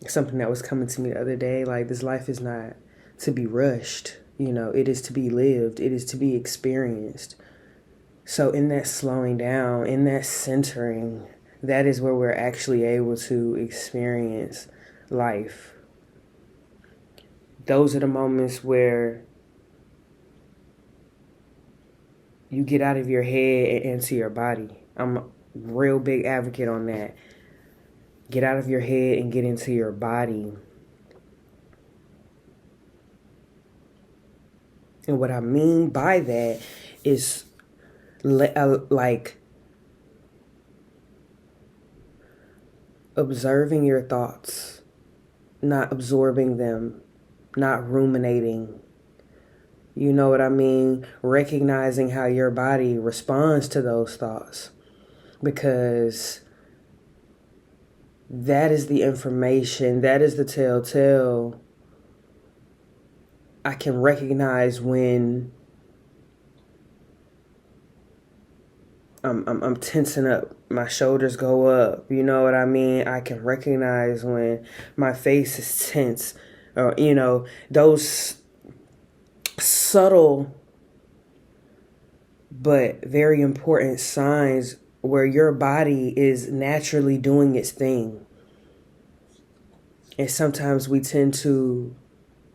something that was coming to me the other day. Like, this life is not to be rushed. It is to be lived. It is to be experienced. So in that slowing down, in that centering, that is where we're actually able to experience life. Those are the moments where you get out of your head and into your body. I'm a real big advocate on that. Get out of your head and get into your body. And what I mean by that is like observing your thoughts, not absorbing them, not ruminating. You know what I mean? Recognizing how your body responds to those thoughts, because that is the information, that is the telltale. I can recognize when I'm tensing up, my shoulders go up. You know what I mean? I can recognize when my face is tense, or those subtle but very important signs where your body is naturally doing its thing. And sometimes we tend to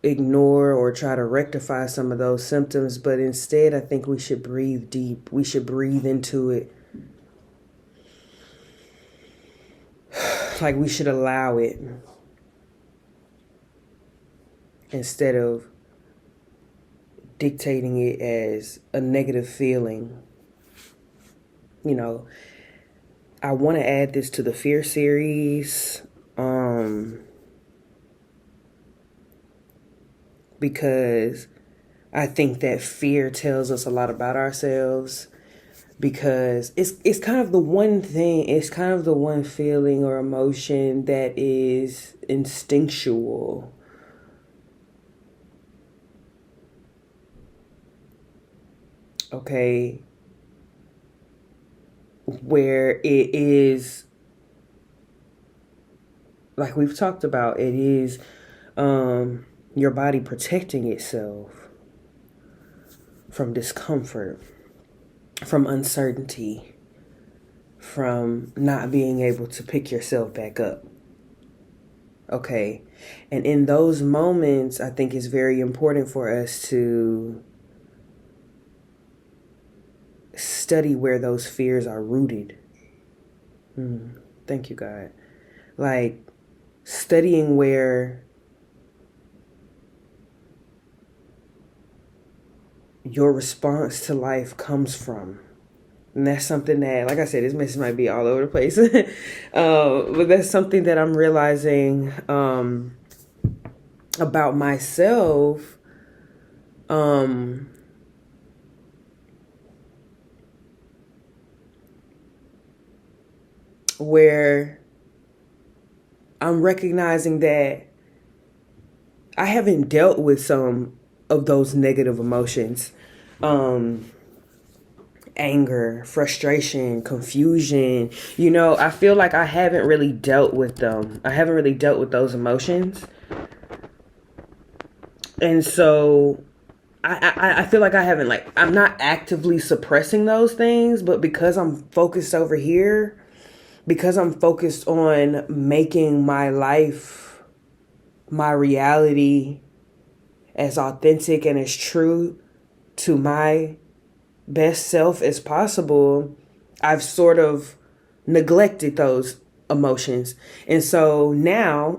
ignore or try to rectify some of those symptoms, but instead I think we should breathe deep. We should breathe into it. Like, we should allow it instead of dictating it as a negative feeling. I want to add this to the fear series, because I think that fear tells us a lot about ourselves, because it's kind of the one thing, it's kind of the one feeling or emotion that is instinctual. Okay, where it is, like we've talked about, it is your body protecting itself from discomfort, from uncertainty, from not being able to pick yourself back up. Okay, and in those moments, I think it's very important for us to study where those fears are rooted. Thank you, God. Like, studying where your response to life comes from. And that's something that, like I said, this message might be all over the place. But that's something that I'm realizing about myself. Where I'm recognizing that I haven't dealt with some of those negative emotions. Anger, frustration, confusion. I feel like I haven't really dealt with them. I haven't really dealt with those emotions. And so I feel like I haven't, I'm not actively suppressing those things, but because I'm focused over here, because I'm focused on making my life, my reality, as authentic and as true to my best self as possible, I've sort of neglected those emotions. And so now,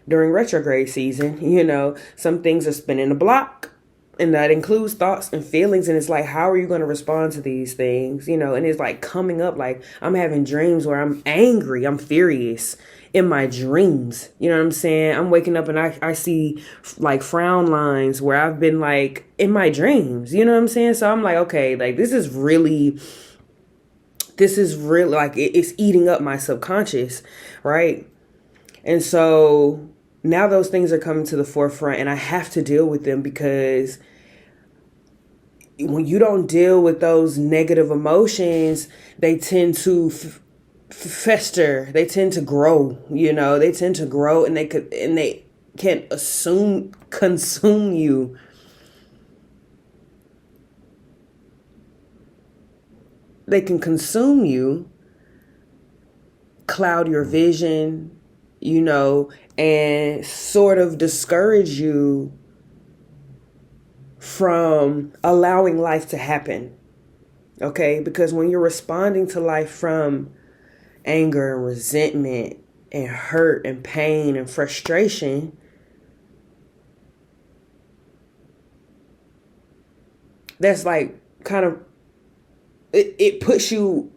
during retrograde season, some things are spinning the block. And that includes thoughts and feelings. And it's like, how are you going to respond to these things? And it's like coming up, like I'm having dreams where I'm angry, I'm furious in my dreams. You know what I'm saying? I'm waking up and I see like frown lines where I've been like in my dreams. You know what I'm saying? So I'm like, okay, like this is really like it's eating up my subconscious, right? And so now those things are coming to the forefront and I have to deal with them, because when you don't deal with those negative emotions, they tend to fester. They tend to grow, they tend to grow, and they can consume you. They can consume you, cloud your vision, and sort of discourage you from allowing life to happen. Okay? Because when you're responding to life from anger and resentment and hurt and pain and frustration, that's like kind of, it puts you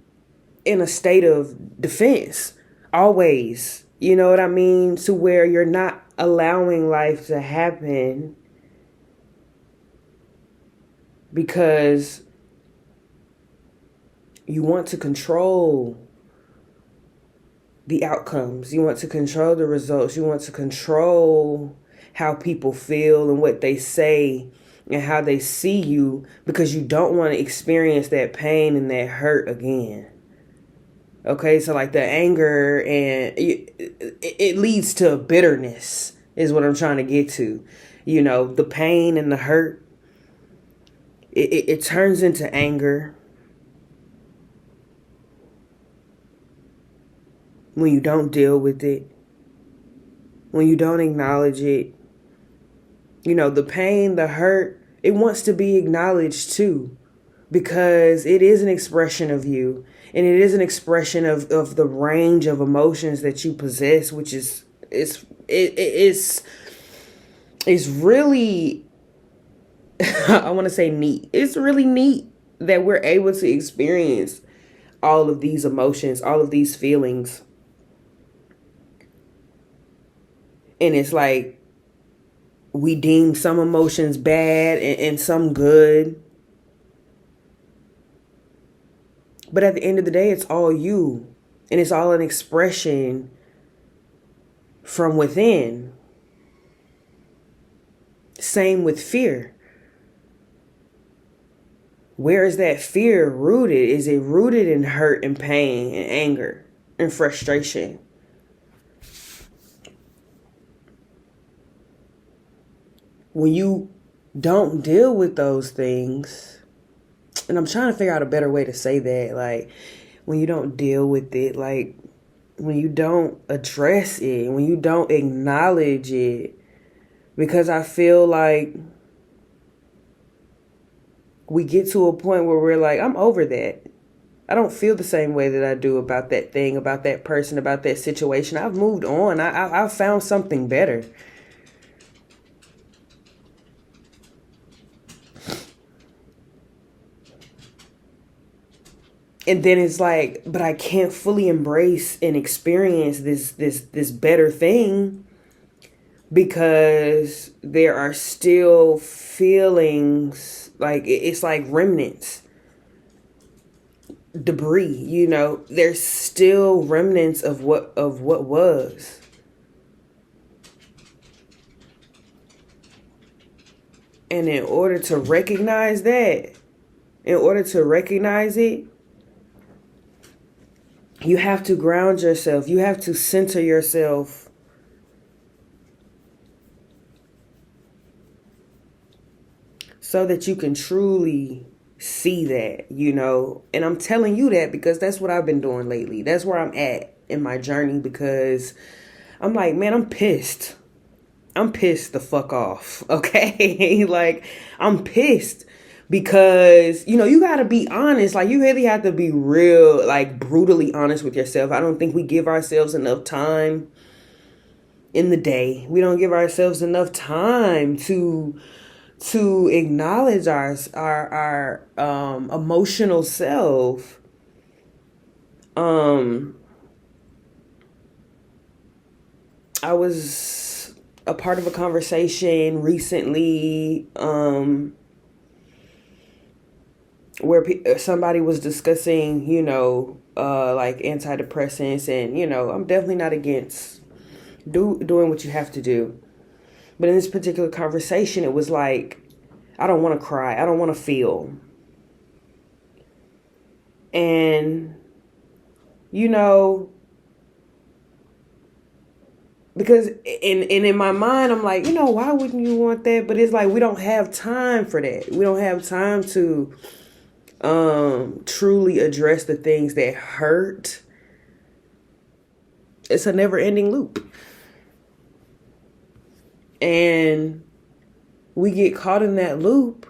in a state of defense always. You know what I mean? To where you're not allowing life to happen because you want to control the outcomes. You want to control the results. You want to control how people feel and what they say and how they see you, because you don't want to experience that pain and that hurt again. Okay, so like the anger, and it leads to bitterness is what I'm trying to get to. The pain and the hurt, it turns into anger when you don't deal with it, when you don't acknowledge it. The pain, the hurt, it wants to be acknowledged too, because it is an expression of you, and it is an expression of the range of emotions that you possess, which is really I want to say neat. It's really neat that we're able to experience all of these emotions, all of these feelings. And it's like we deem some emotions bad and some good. But at the end of the day, it's all you. And it's all an expression from within. Same with fear. Where is that fear rooted? Is it rooted in hurt and pain and anger and frustration? When you don't deal with those things, and I'm trying to figure out a better way to say that, like when you don't deal with it, like when you don't address it, when you don't acknowledge it, because I feel like we get to a point where we're like, I'm over that. I don't feel the same way that I do about that thing, about that person, about that situation. I've moved on. I've found something better. And then it's like, but I can't fully embrace and experience this better thing because there are still feelings, like it's like remnants, debris, there's still remnants of what was. And in order to recognize that, in order to recognize it, you have to ground yourself. You have to center yourself. So that you can truly see that, And I'm telling you that because that's what I've been doing lately. That's where I'm at in my journey, because I'm like, man, I'm pissed. I'm pissed the fuck off. Okay? Like, I'm pissed. Because, you got to be honest. Like, you really have to be real, like, brutally honest with yourself. I don't think we give ourselves enough time in the day. We don't give ourselves enough time to acknowledge our emotional self. I was a part of a conversation recently, where somebody was discussing, like antidepressants, and, I'm definitely not against doing what you have to do. But in this particular conversation, it was like, I don't want to cry. I don't want to feel. And you know, because in my mind, I'm like, why wouldn't you want that? But it's like, we don't have time for that. We don't have time to truly address the things that hurt. It's a never ending loop. And we get caught in that loop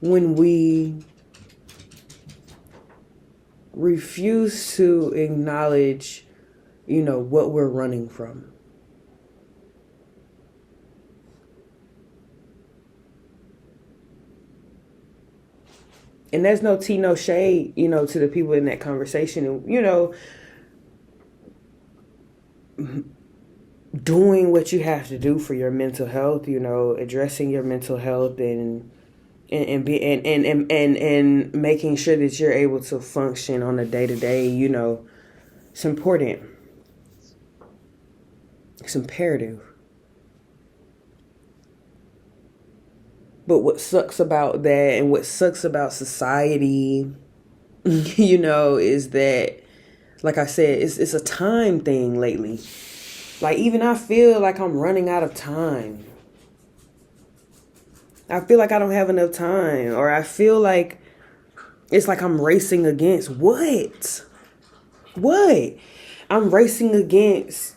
when we refuse to acknowledge, what we're running from. And there's no tea, no shade, to the people in that conversation. And, doing what you have to do for your mental health, addressing your mental health and making sure that you're able to function on a day-to-day, it's important. It's imperative. But what sucks about that, and what sucks about society, is that, like I said, it's a time thing lately. Like, even I feel like I'm running out of time. I feel like I don't have enough time. Or I feel like it's like I'm racing against what? What? I'm racing against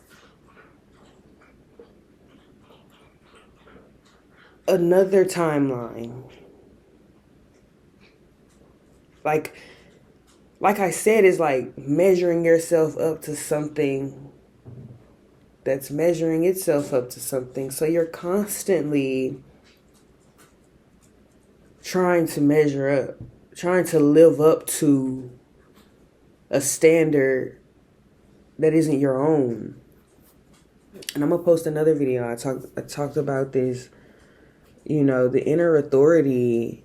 another timeline. Like I said, it's like measuring yourself up to something that's measuring itself up to something. So you're constantly trying to measure up, trying to live up to a standard that isn't your own. And I'm gonna post another video. I talked about this, the inner authority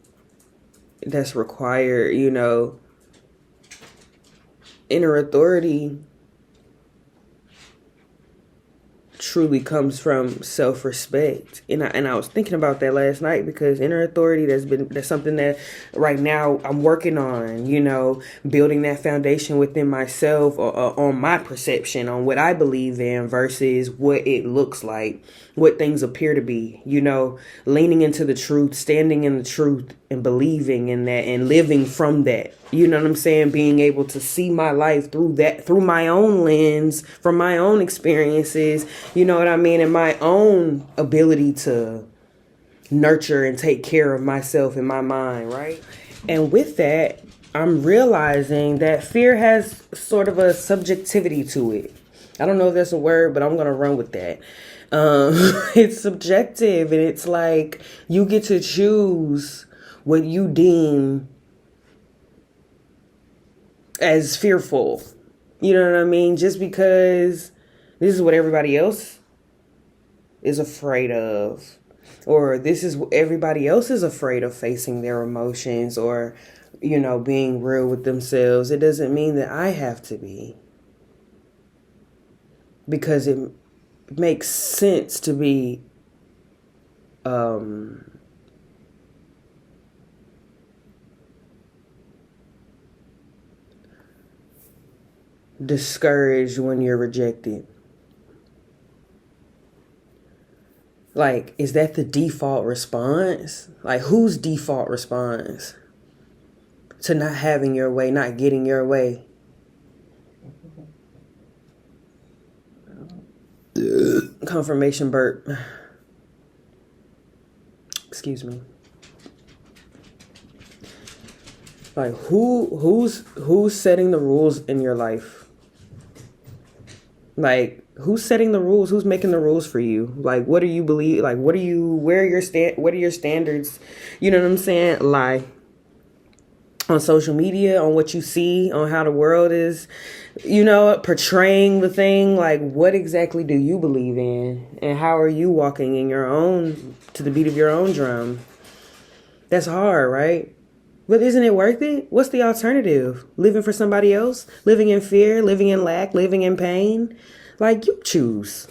that's required, inner authority truly comes from self-respect. And I was thinking about that last night, because inner authority, that's something that right now I'm working on, building that foundation within myself, on my perception, on what I believe in versus what it looks like, what things appear to be, leaning into the truth, standing in the truth and believing in that and living from that. You know what I'm saying? Being able to see my life through that, through my own lens, from my own experiences, you know what I mean? And my own ability to nurture and take care of myself and my mind, right? And with that, I'm realizing that fear has sort of a subjectivity to it. I don't know if that's a word, but I'm going to run with that. It's subjective, and it's like you get to choose what you deem as fearful. You know what I mean? Just because this is what everybody else is afraid of, or this is what everybody else is afraid of facing their emotions, or, being real with themselves. It doesn't mean that I have to be. Because it makes sense to be discouraged when you're rejected. Like, is that the default response? Like, whose default response to not having your way, not getting your way? Confirmation burp. Excuse me. Like, who's setting the rules in your life? Like, who's setting the rules? Who's making the rules for you? Like, what do you believe? Like, what are your standards? You know what I'm saying? Like, on social media, on what you see, on how the world is, portraying the thing. Like, what exactly do you believe in? And how are you walking in your own, to the beat of your own drum? That's hard, right? But isn't it worth it? What's the alternative? Living for somebody else? Living in fear? Living in lack? Living in pain? Like, you choose.